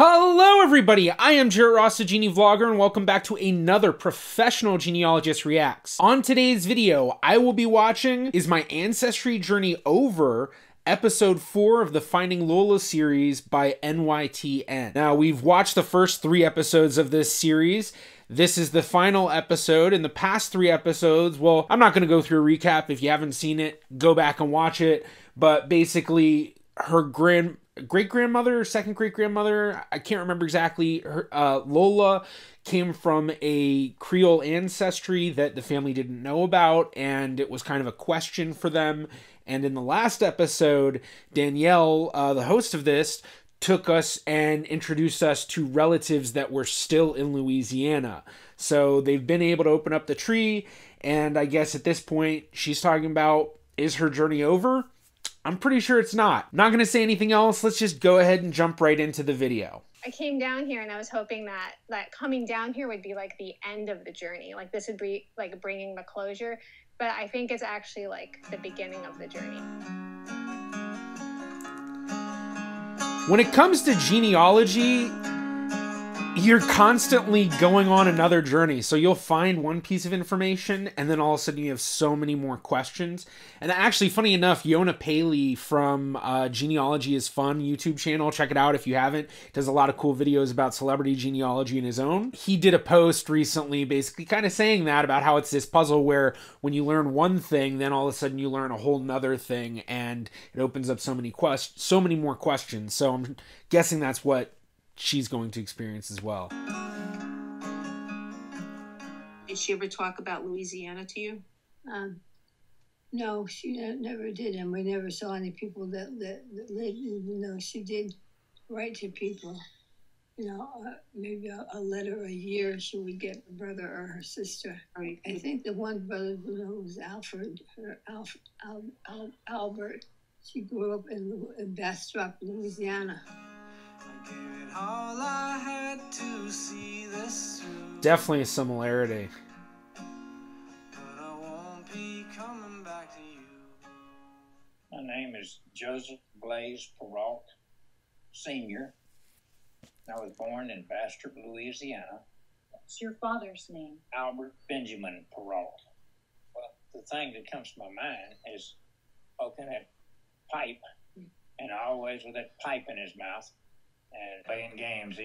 Hello everybody, I am Jarrett Ross, the Genie Vlogger, and welcome back to another Professional Genealogist Reacts. On today's video, I will be watching Is My Ancestry Journey Over? Episode 4 of the Finding Lola series by NYTN. Now, we've watched the first 3 episodes of this series. This is the final episode. In the past 3 episodes, well, I'm not going to go through a recap. If you haven't seen it, go back and watch it. But basically, her great-grandmother, second great-grandmother, I can't remember exactly, her, Lola came from a Creole ancestry that the family didn't know about, and it was kind of a question for them. And in the last episode, Danielle, the host of this, took us and introduced us to relatives that were still in Louisiana. So they've been able to open up the tree, and I guess at this point, she's talking about, is her journey over? I'm pretty sure it's not. Not going to say anything else. Let's just go ahead and jump right into the video. I came down here and I was hoping that coming down here would be like the end of the journey. Like this would be like bringing the closure. But I think it's actually like the beginning of the journey. When it comes to genealogy, you're constantly going on another journey. So you'll find one piece of information and then all of a sudden you have so many more questions. And actually, funny enough, Yona Paley from Genealogy is Fun YouTube channel. Check it out if you haven't. Does a lot of cool videos about celebrity genealogy in his own. He did a post recently basically kind of saying that about how it's this puzzle where when you learn one thing, then all of a sudden you learn a whole nother thing and it opens up so many more questions. So I'm guessing that's what she's going to experience as well. Did she ever talk about Louisiana to you? No, she never did, and we never saw any people that lived. You know, she did write to people. You know, maybe a letter a year she would get a brother or her sister. Right. I think the one brother was Albert. She grew up in Bastrop, Louisiana. All I had to see this through. Definitely a similarity. But I won't be coming back to you. My name is Joseph Blaze Perrault, Sr. I was born in Bastrop, Louisiana. What's your father's name? Albert Benjamin Perrault. Well, the thing that comes to my mind is poking that pipe, and always with that pipe in his mouth. And playing games,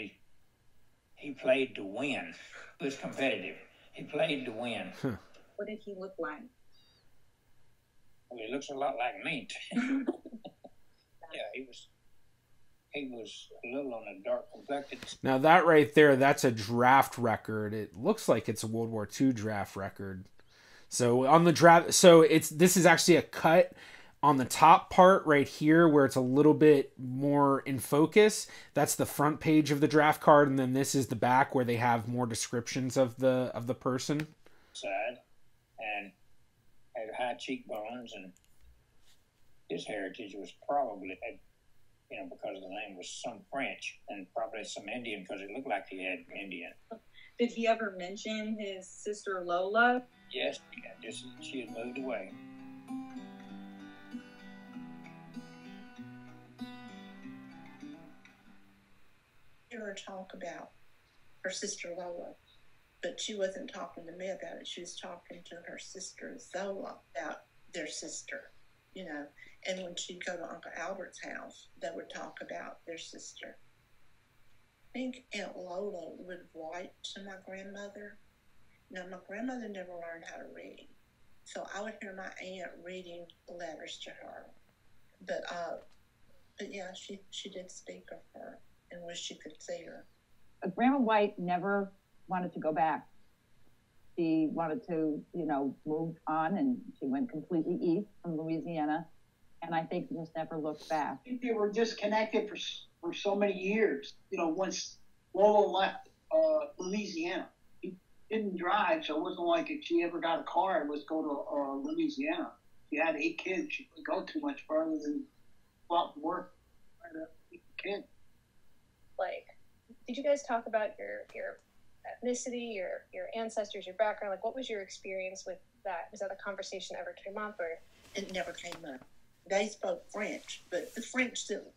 he played to win. He was competitive. He played to win. What did he look like? Well, he looks a lot like me. Yeah, he was a little on the dark complected. Now that right there, that's a draft record. It looks like it's a World War II draft record. So on the draft, so this is actually a cut on the top part right here where it's a little bit more in focus. That's the front page of the draft card, and then this is the back where they have more descriptions of the person. Side, and had high cheekbones, and his heritage was probably, you know, because the name was some French and probably some Indian because it looked like he had Indian. Did he ever mention his sister Lola? Yes, she had moved away. Her talk about her sister Lola, but she wasn't talking to me about it. She was talking to her sister Zola about their sister, you know. And when she'd go to Uncle Albert's house, they would talk about their sister. I think Aunt Lola would write to my grandmother. Now, my grandmother never learned how to read, so I would hear my aunt reading letters to her. But yeah, she did speak of her and wish she could see her. Grandma White never wanted to go back. She wanted to, you know, move on, and she went completely east from Louisiana, and I think just never looked back. They were disconnected for so many years. You know, once Lola left Louisiana, she didn't drive, so it wasn't like if she ever got a car, it was go to Louisiana. She had 8 kids. She couldn't go too much further than go out to work. Try to keep the kids. Like, did you guys talk about your ethnicity, your ancestors, your background? Like, what was your experience with that? Was that a conversation that ever came up, or? It never came up. They spoke French, but the French still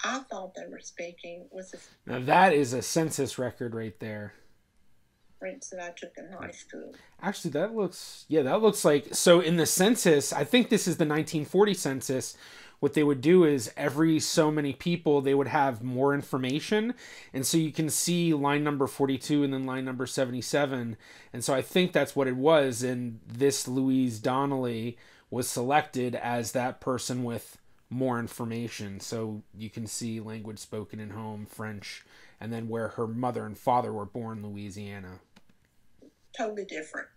I thought they were speaking was the Now that is a census record right there. French that I took in high school. Actually, that looks like, so in the census, I think this is the 1940 census. What they would do is every so many people, they would have more information. And so you can see line number 42 and then line number 77. And so I think that's what it was. And this Louise Donnelly was selected as that person with more information. So you can see language spoken in home, French, and then where her mother and father were born, Louisiana. Totally different.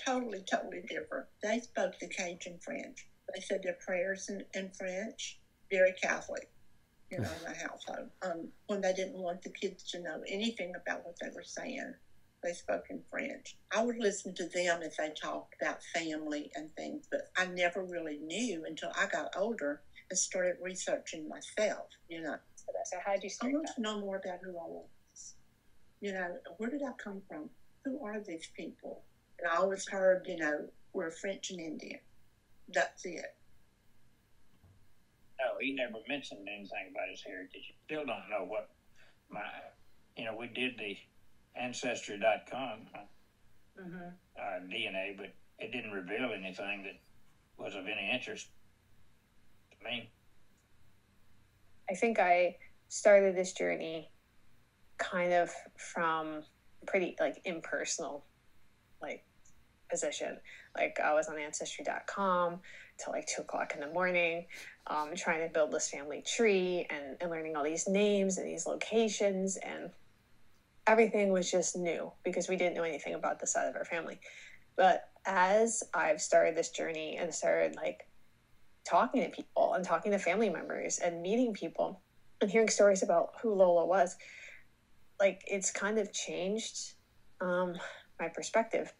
Totally different. They spoke the Cajun French. They said their prayers in French. Very Catholic, in the household. When they didn't want the kids to know anything about what they were saying, they spoke in French. I would listen to them if they talked about family and things, but I never really knew until I got older and started researching myself, So how did you I start want that? to know more about who I was. Where did I come from? Who are these people? And I always heard, we're French and Indian. That's it. No, he never mentioned anything about his heritage. You still don't know what we did the ancestry.com DNA, but it didn't reveal anything that was of any interest to me. I think I started this journey kind of from pretty impersonal position. I was on ancestry.com till 2:00 in the morning, trying to build this family tree and learning all these names and these locations, and everything was just new because we didn't know anything about this side of our family. But as I've started this journey and started talking to people and talking to family members and meeting people and hearing stories about who Lola was, it's kind of changed my perspective.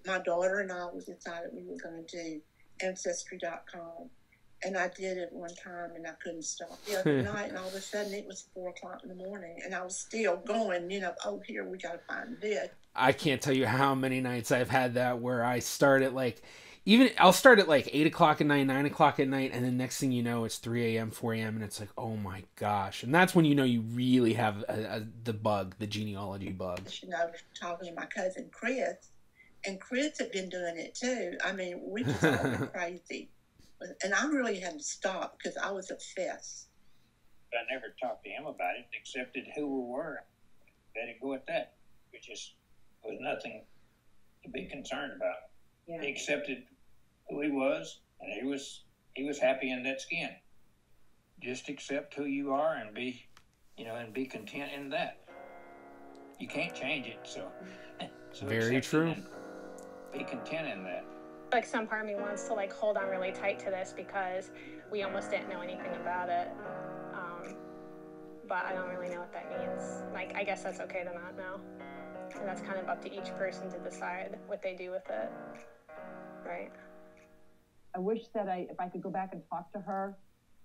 My daughter and I decided we were going to do ancestry.com, and I did it one time and I couldn't stop the other night, and all of a sudden it was 4:00 in the morning and I was still going, here we got to find this. I can't tell you how many nights I've had that where I start at I'll start at 8 o'clock at night, 9 o'clock at night, and then next thing you know, it's 3 a.m., 4 a.m., and it's oh my gosh. And that's when you really have the bug, the genealogy bug. Talking to my cousin Chris, and Chris had been doing it too. We just all went crazy. And I really had to stop because I was obsessed. I never talked to him about it, accepted who we were, let it go at that. Which was nothing to be concerned about. Yeah. He accepted who he was, and he was happy in that skin. Just accept who you are and be content in that. You can't change it, so very true. Be content in that. Some part of me wants to hold on really tight to this because we almost didn't know anything about it. But I don't really know what that means. I guess that's okay to not know. And that's kind of up to each person to decide what they do with it. Right. I wish that if I could go back and talk to her,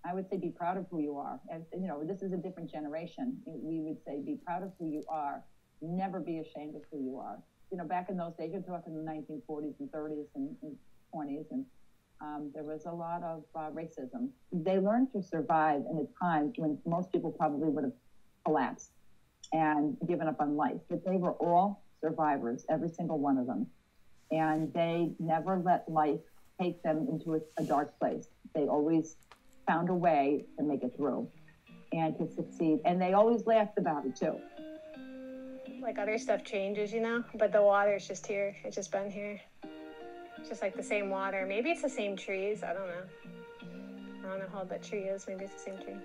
I would say be proud of who you are. And, this is a different generation. We would say be proud of who you are. Never be ashamed of who you are. Back in those days, you're talking the 1940s and 30s and 20s, and there was a lot of racism. They learned to survive in a time when most people probably would have collapsed and given up on life. But they were all survivors, every single one of them. And they never let life take them into a dark place. They always found a way to make it through and to succeed. And they always laughed about it, too. Other stuff changes, but the water's just here. It's just been here. It's just the same water. Maybe it's the same trees. I don't know how old that tree is. Maybe it's the same tree.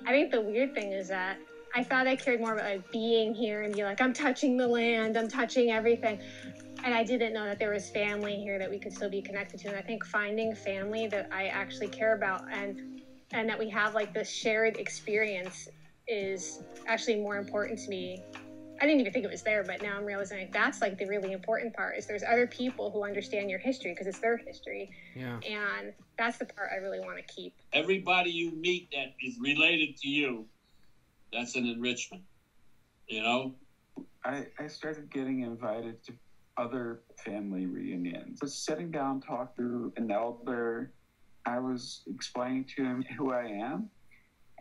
I think the weird thing is that I thought I cared more about being here and be I'm touching the land, I'm touching everything. And I didn't know that there was family here that we could still be connected to. And I think finding family that I actually care about and that we have this shared experience is actually more important to me. I didn't even think it was there, but now I'm realizing that's the really important part is there's other people who understand your history because it's their history. Yeah. And that's the part I really want to keep. Everybody you meet that is related to you, that's an enrichment, I started getting invited to other family reunions. I was sitting down, talking to an elder. I was explaining to him who I am.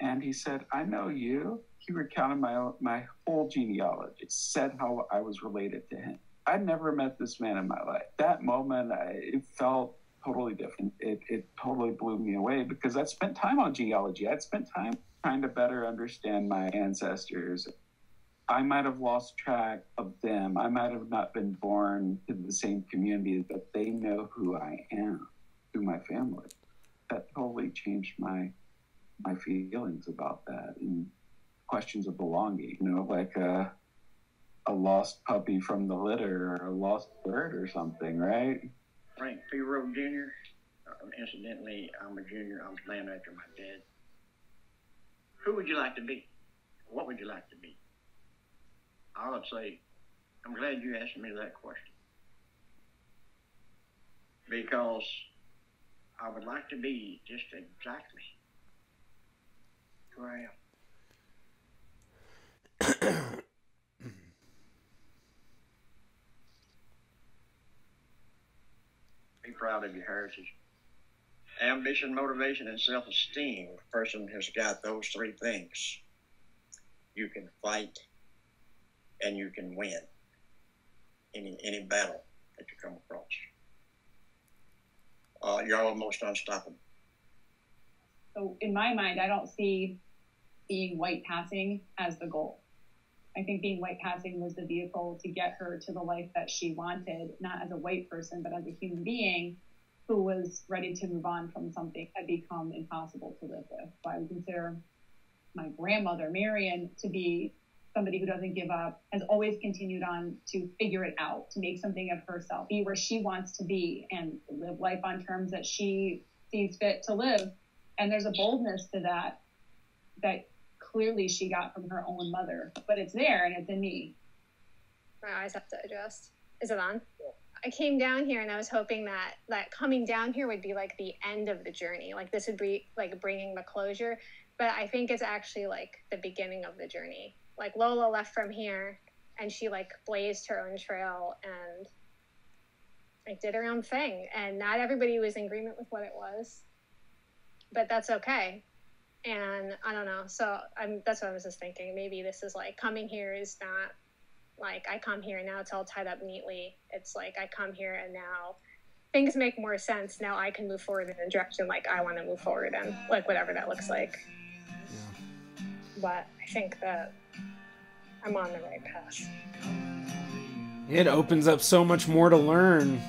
And he said, I know you. He recounted my whole genealogy, said how I was related to him. I'd never met this man in my life. That moment, it felt totally different. It totally blew me away because I'd spent time on genealogy. I'd spent time trying to better understand my ancestors. I might have lost track of them. I might have not been born to the same community, but they know who I am through my family. That totally changed my feelings about that and questions of belonging, you know, like a lost puppy from the litter or a lost bird or something, right? Frank P. Rowe Jr. Incidentally, I'm a junior. I'm named after my dad. Who would you like to be? What would you like to be? I would say, I'm glad you asked me that question. Because I would like to be just exactly who I am. Be proud of your heritage. Ambition, motivation, and self-esteem. A person has got those three things. You can fight and you can win any battle that you come across. You're almost unstoppable. So in my mind, I don't see being white passing as the goal. I think being white passing was the vehicle to get her to the life that she wanted, not as a white person, but as a human being who was ready to move on from something that had become impossible to live with. So I would consider my grandmother, Marion, to be somebody who doesn't give up, has always continued on to figure it out, to make something of herself, be where she wants to be, and live life on terms that she sees fit to live. And there's a boldness to that clearly she got from her own mother, but it's there and it's in me. My eyes have to adjust. Is it on? I came down here and I was hoping that coming down here would be like the end of the journey. Like this would be like bringing the closure, but I think it's actually like the beginning of the journey. Like Lola left from here and she like blazed her own trail and like did her own thing. And not everybody was in agreement with what it was, but that's okay. And I don't know. So that's what I was just thinking. Maybe this is like coming here is not like I come here and now it's all tied up neatly. It's like I come here and now things make more sense. Now I can move forward in a direction like I want to move forward in, like whatever that looks like. Yeah. But I think that I'm on the right path. It opens up so much more to learn.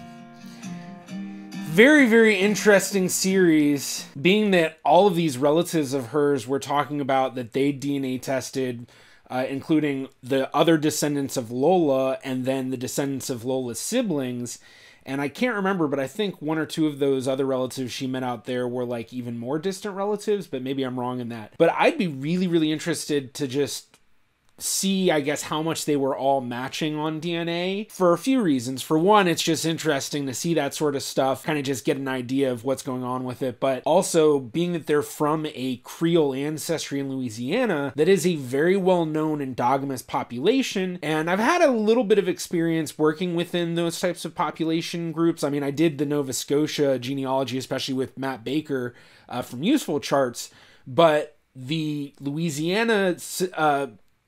Very, very interesting series, being that all of these relatives of hers were talking about that they DNA tested, including the other descendants of Lola and then the descendants of Lola's siblings. And I can't remember, but I think one or two of those other relatives she met out there were like even more distant relatives, but maybe I'm wrong in that. But I'd be really, really interested to just see, I guess, how much they were all matching on DNA for a few reasons. For one, it's just interesting to see that sort of stuff, kind of just get an idea of what's going on with it. But also, being that they're from a Creole ancestry in Louisiana, that is a very well-known endogamous population. And I've had a little bit of experience working within those types of population groups. I mean, I did the Nova Scotia genealogy, especially with Matt Baker from Useful Charts, but the Louisiana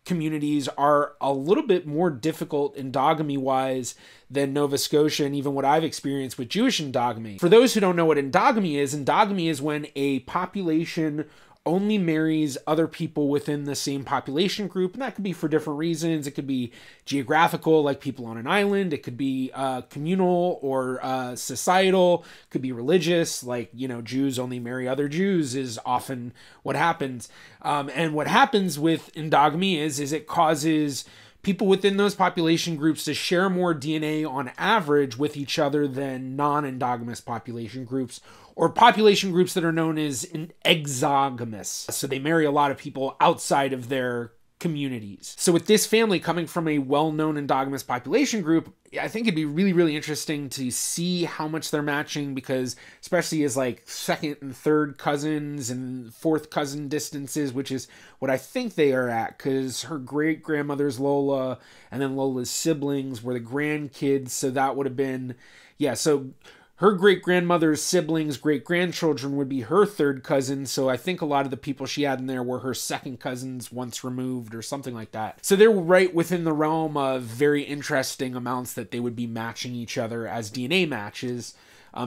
communities are a little bit more difficult endogamy-wise than Nova Scotia and even what I've experienced with Jewish endogamy. For those who don't know what endogamy is when a population only marries other people within the same population group, and that could be for different reasons. It could be geographical, like people on an island. It could be communal or societal. It could be religious, like, you know, Jews only marry other Jews is often what happens. And what happens with endogamy is it causes people within those population groups to share more DNA on average with each other than non-endogamous population groups, or population groups that are known as exogamous. So they marry a lot of people outside of their communities. So with this family coming from a well-known endogamous population group, I think it'd be really, really interesting to see how much they're matching, because especially as like second and third cousins and fourth cousin distances, which is what I think they are at, because her great-grandmother's Lola, and then Lola's siblings were the grandkids, so that would have been, yeah, so Her great-grandmother's siblings, great-grandchildren would be her third cousin, so I think a lot of the people she had in there were her second cousins once removed or something like that. So they're right within the realm of very interesting amounts that they would be matching each other as DNA matches,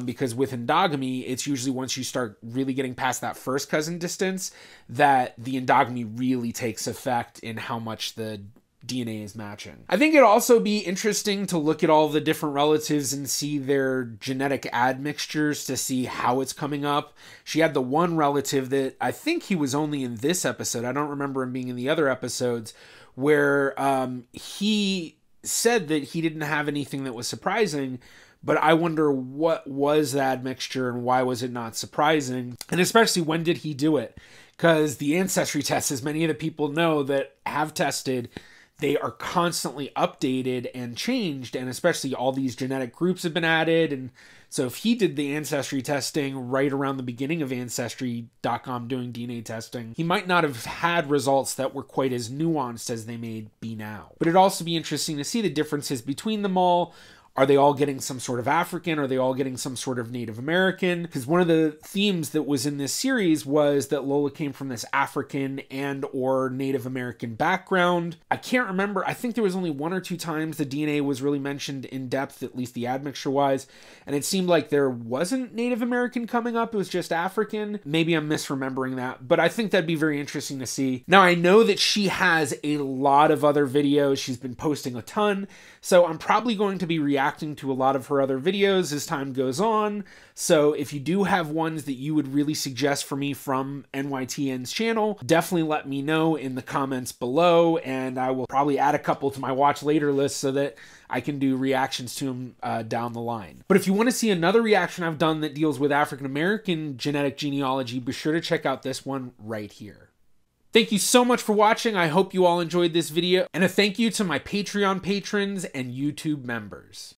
because with endogamy, it's usually once you start really getting past that first cousin distance that the endogamy really takes effect in how much the DNA is matching. I think it'd also be interesting to look at all the different relatives and see their genetic admixtures to see how it's coming up. She had the one relative that I think he was only in this episode. I don't remember him being in the other episodes, where he said that he didn't have anything that was surprising, but I wonder what was the admixture and why was it not surprising? And especially when did he do it? Because the ancestry tests, as many of the people know that have tested, they are constantly updated and changed, and especially all these genetic groups have been added. And so if he did the ancestry testing right around the beginning of Ancestry.com doing DNA testing, he might not have had results that were quite as nuanced as they may be now. But it'd also be interesting to see the differences between them all. Are they all getting some sort of African? Are they all getting some sort of Native American? Because one of the themes that was in this series was that Lola came from this African and or Native American background. I can't remember. I think there was only 1 or 2 times the DNA was really mentioned in depth, at least the admixture wise. And it seemed like there wasn't Native American coming up. It was just African. Maybe I'm misremembering that, but I think that'd be very interesting to see. Now, I know that she has a lot of other videos. She's been posting a ton. So I'm probably going to be reacting to a lot of her other videos as time goes on. So if you do have ones that you would really suggest for me from NYTN's channel, definitely let me know in the comments below, and I will probably add a couple to my watch later list so that I can do reactions to them down the line. But if you want to see another reaction I've done that deals with African American genetic genealogy, be sure to check out this one right here. Thank you so much for watching. I hope you all enjoyed this video, and a thank you to my Patreon patrons and YouTube members.